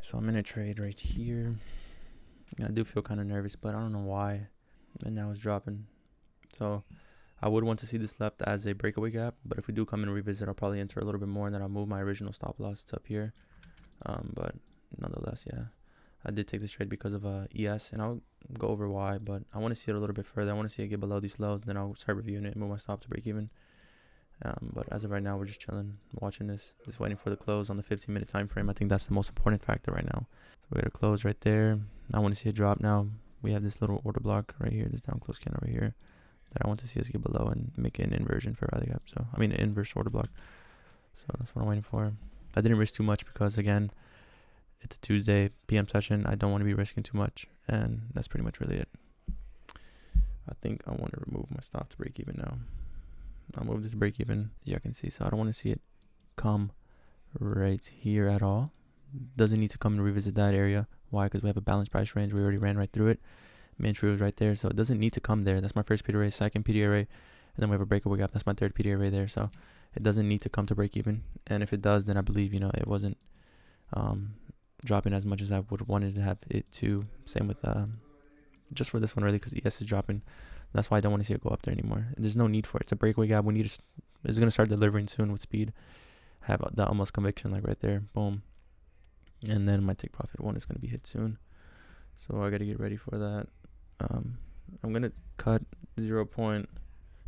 So I'm in a trade right here. I do feel kind of nervous, but I don't know why. And now it's dropping. So I would want to see this left as a breakaway gap, but if we do come in and revisit, I'll probably enter a little bit more, and then I'll move my original stop loss to up here. But nonetheless, yeah, I did take this trade because of ES, and I'll go over why, but I want to see it a little bit further. I want to see it get below these lows, then I'll start reviewing it and move my stop to break even. But as of right now, we're just chilling, watching this, just waiting for the close on the 15-minute time frame. I think that's the most important factor right now. So we got a close right there. I want to see a drop now. We have this little order block right here, this down close candle right here, that I want to see us get below and make an inversion for rally gap. So I mean, an inverse order block. So that's what I'm waiting for. I didn't risk too much because, again, it's a Tuesday PM session. I don't want to be risking too much, and that's pretty much really it. I think I want to remove my stop to break even now. I'll move this to break even, yeah, I can see. So I don't want to see it come right here at all. Doesn't need to come and revisit that area. Why? Because we have a balanced price range. We already ran right through it. Main tree was right there, so it doesn't need to come there. That's my first PDA array, second PDA array, and then we have a breakaway gap. That's my third PDA array there. So it doesn't need to come to break even. And if it does, then I believe, it wasn't dropping as much as I would have wanted to have it to. Same with just for this one, really, because ES is dropping. That's why I don't want to see it go up there anymore. There's no need for it. It's a breakaway gap. We need to. It's gonna start delivering soon with speed. Have that almost conviction, like right there, boom. And then my take profit one is gonna be hit soon. So I gotta get ready for that. I'm gonna cut 0.7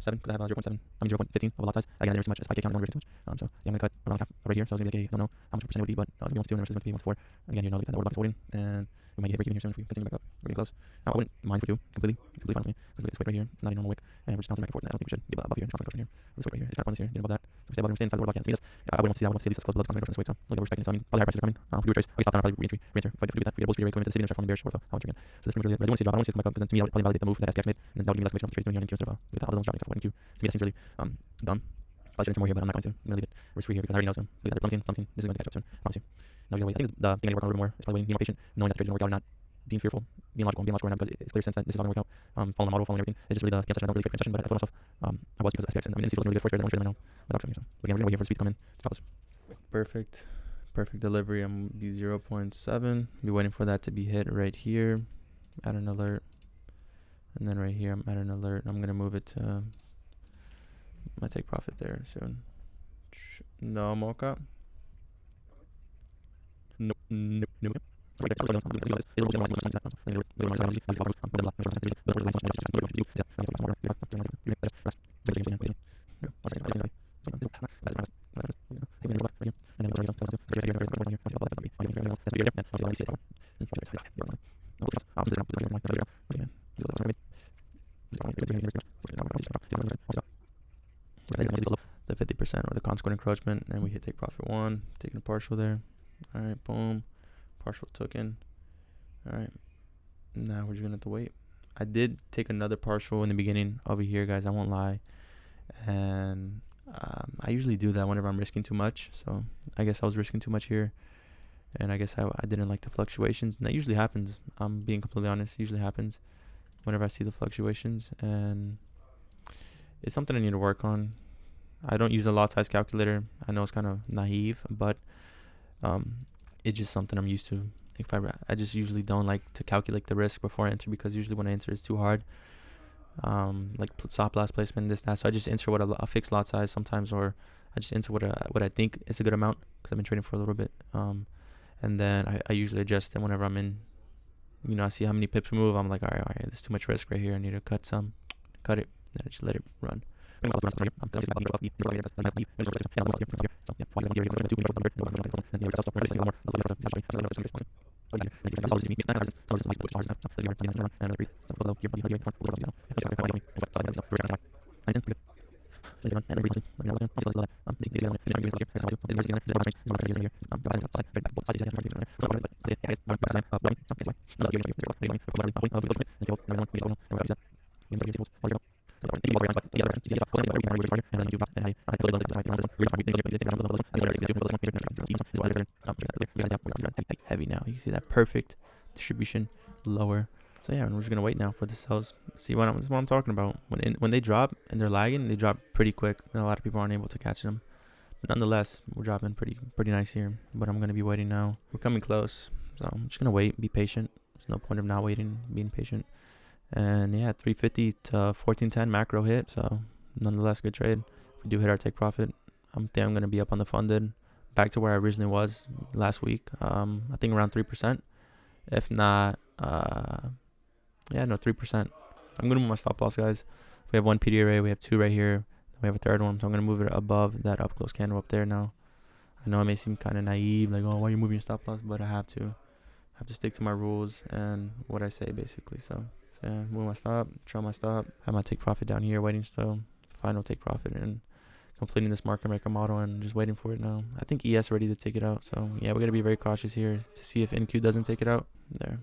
because I have 0.7. I mean 0.15 of a lot size. Again, I didn't risk too much. It's 5K count, I don't risk too much. So yeah, I'm gonna cut around half right here. So it's gonna be like, I don't know how much percent it would be, but it's gonna be 1 to 2, and the rest is gonna be 1 to 4. Again, that order block is holding, and we might get break even here soon if we continue back up. We're getting close. Now, I wouldn't mind if we do completely. It's completely fine with me. Let's look at this wick right here. It's not a normal wick, and we're just bouncing back and forth. I don't think we should get above here. It's not going to here. This wick right here. It's not on this here. Getting above that. So we stay above here. We stay inside the order block. Can't see this. I wouldn't want to see that. I would want to see these close below the constant this weight. So look at we're expecting. So I mean, probably higher prices are coming. If we do a trace, we stop down. Probably re-entry. If we do that, we get a bull speed rate going into the city and start forming bearish ortho. I'll enter again. So this is really good. But I do want to see a drop. I want to see it come back up, because then to me that would probably validate the move that SKX made, and then that would give me less conviction of the trades doing here in Q instead of with the other ones dropping stuff in Q. To me, that seems really dumb. Probably should enter more here, but I'm not going to. I'm gonna leave it risk free here because I already know soon. Look at that. Something. This is going to catch up soon. I promise you. Now we gotta wait. I think the thing I need to work on a little bit more is probably being more patient, knowing that the trades don't work out or not. Being fearful, being logical right now, because it's clear sense that this is not going to work out. Following the model, following everything. It's just really the session. I don't really fit in session, but I told myself I was because of SPX. And I mean, NC looking really good for trades. I want to trade them right now. But again, we're going to wait here for the speed to come in. Stop us. Perfect delivery. I'm be 0.7. Be waiting for that to be hit right here. Add an alert. And then right here, I'm adding an alert. I'm going to move it to my take profit there soon. No mocha. No. The 50% or the consequent encroachment, and we hit take profit one, taking a partial there. All right, boom, partial taken. All right, now we're just gonna have to wait. I did take another partial in the beginning over here, guys. I won't lie, and I usually do that whenever I'm risking too much. So I guess I was risking too much here, and I guess I didn't like the fluctuations. And that usually happens. I'm being completely honest. It usually happens whenever I see the fluctuations, and it's something I need to work on. I don't use a lot size calculator. I know it's kind of naive, but it's just something I'm used to. If I just usually don't like to calculate the risk before I enter, because usually when I enter it's too hard. Like stop loss placement, this, that. So I just enter what a fixed lot size sometimes, or I just enter what I think is a good amount, because I've been trading for a little bit. And then I usually adjust it whenever I'm in. I see how many pips move. I'm like, all right, there's too much risk right here. I need to cut it. Then I just let it run. Heavy now. You see that perfect distribution lower. So yeah, we're just gonna wait now for the sells. See what I'm talking about. When they drop and they're lagging, they drop pretty quick, and a lot of people aren't able to catch them. But nonetheless, we're dropping pretty nice here. But I'm gonna be waiting now. We're coming close. So I'm just gonna wait, be patient. There's no point of not waiting, being patient. And yeah, 350 to 1410 macro hit. So nonetheless, good trade. If we do hit our take profit, I think I'm gonna be up on the funded, back to where I originally was last week. I think around 3%. If not, yeah, no, 3%. I'm gonna move my stop loss, guys. We have one PD array, we have two right here, we have a third one, so I'm gonna move it above that up close candle up there now. I know it may seem kind of naive, like, oh, why are you moving your stop loss? But I have to stick to my rules and what I say, basically. So yeah, move my stop, trail my stop, have my take profit down here, waiting still, final take profit, and completing this market maker model and just waiting for it now. I think ES ready to take it out. So yeah, we gotta be very cautious here to see if NQ doesn't take it out. There,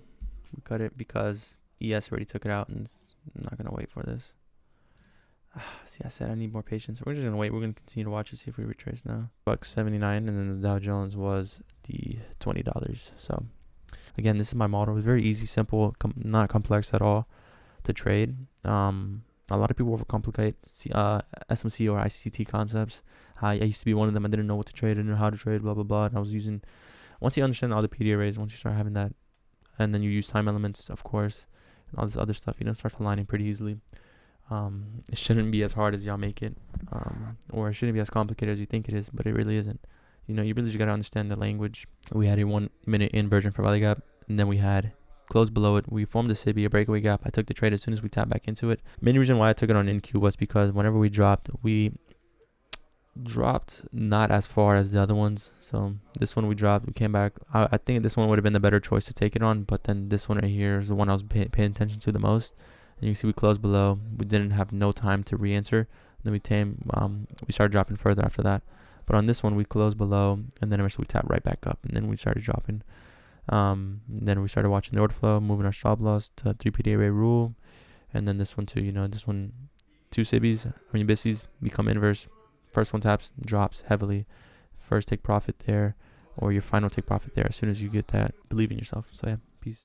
we cut it because ES already took it out, and I'm not gonna wait for this. See, I said I need more patience. We're just gonna wait. We're gonna continue to watch and see if we retrace now. $79, and then the Dow Jones was the $20. So again, this is my model. It's very easy, simple, not complex at all to trade. A lot of people overcomplicate SMC or ICT concepts. I used to be one of them. I didn't know what to trade, I didn't know how to trade, blah blah blah. And I was using, once you understand all the PD arrays, once you start having that, and then you use time elements, of course, and all this other stuff, you know, starts aligning pretty easily. It shouldn't be as hard as y'all make it, or it shouldn't be as complicated as you think it is, but it really isn't. You know, you really just gotta understand the language. We had a 1 minute inversion for value gap, and then we had close below it. We formed a SIBI, a breakaway gap. I took the trade as soon as we tapped back into it. Main reason why I took it on NQ was because whenever we dropped not as far as the other ones. So this one we dropped, we came back. I think this one would have been the better choice to take it on, but then this one right here is the one I was paying attention to the most. And you can see we closed below. We didn't have no time to re-enter. Then we started dropping further after that. But on this one, we closed below, and then we tapped right back up, and then we started dropping. Then we started watching the order flow, moving our stop loss to 3 PD array rule, and then this one too. You know, this one, two SIBIs, BISIs become inverse. First one taps, drops heavily. First take profit there, or your final take profit there as soon as you get that. Believe in yourself. So yeah.